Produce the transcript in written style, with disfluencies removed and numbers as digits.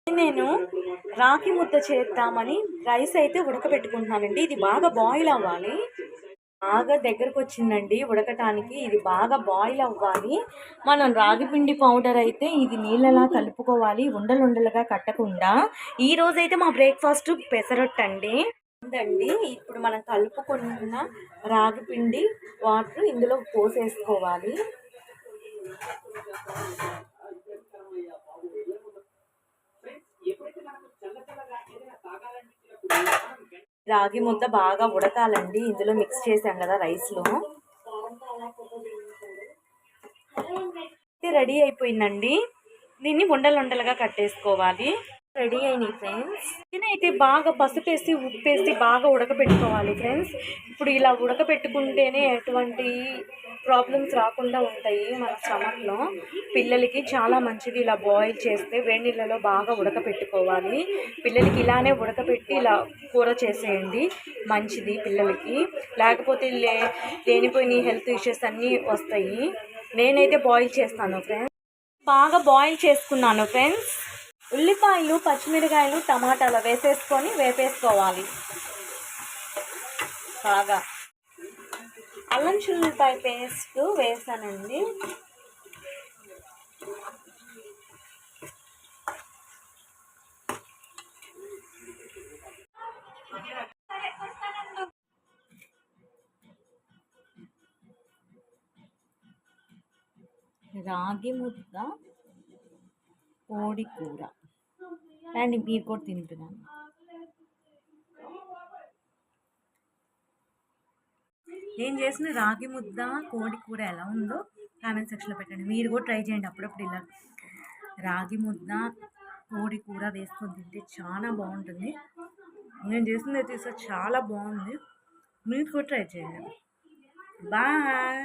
నేను రాగి ముద్ద చేద్దామని రైస్ అయితే ఉడకబెట్టుకుంటున్నానండి. ఇది బాగా బాయిల్ అవ్వాలి. బాగా దగ్గరకు వచ్చిందండి ఉడకటానికి. ఇది బాగా బాయిల్ అవ్వాలి. మనం రాగి పిండి పౌడర్ అయితే ఇది నీళ్ళలా కలుపుకోవాలి, ఉండలుండలుగా కట్టకుండా. ఈరోజైతే మా బ్రేక్ఫాస్ట్ పెసరట్టు అండి. ఇప్పుడు మనం కలుపుకున్న రాగి పిండి వాటర్ ఇందులో పోసేసుకోవాలి. రాగి ముద్ద బాగా ఉడకాలండి. ఇందులో మిక్స్ చేసాం కదా రైస్లో. రెడీ అయిపోయిందండి. దీన్ని ఉండలుండలుగా కట్టేసుకోవాలి. రెడీ అయినాయి ఫ్రెండ్స్. అయితే బాగా పసుపేసి ఉప్పేసి బాగా ఉడకపెట్టుకోవాలి ఫ్రెండ్స్. ఇప్పుడు ఇలా ఉడకపెట్టుకుంటేనే ఎటువంటి ప్రాబ్లమ్స్ రాకుండా ఉంటాయి మన స్టమక్లో. పిల్లలకి చాలా మంచిది ఇలా బాయిల్ చేస్తే. వేడి నీళ్ళలో బాగా ఉడకపెట్టుకోవాలి. పిల్లలకి ఇలానే ఉడకపెట్టి ఇలా కూర చేసేయండి, మంచిది పిల్లలకి. లేకపోతే లేనిపోయిన హెల్త్ ఇష్యూస్ అన్నీ వస్తాయి. నేనైతే బాయిల్ చేస్తాను ఫ్రెండ్స్. బాగా బాయిల్ చేసుకున్నాను ఫ్రెండ్స్. ఉల్లిపాయలు, పచ్చిమిరకాయలు, టమాటాలు వేసేసుకొని వేపేసుకోవాలి బాగా. అల్లం చిల్లిపాయ పేస్ట్ వేసానండి. రాగి ముద్ద, కోడి కూర అండ్ మీరు కూడా తింటున్నాను. నేను చేసిన రాగి ముద్ద, కోడి కూర ఎలా ఉందో కామెంట్ సెక్షన్లో పెట్టండి. మీరు కూడా ట్రై చేయండి అప్పుడప్పుడు ఇలా రాగి ముద్ద, కోడి కూర వేసుకొని తింటే చాలా బాగుంటుంది. నేను చేసింది అయితే చాలా బాగుంది. మీరు కూడా ట్రై చేయండి. బాయ్.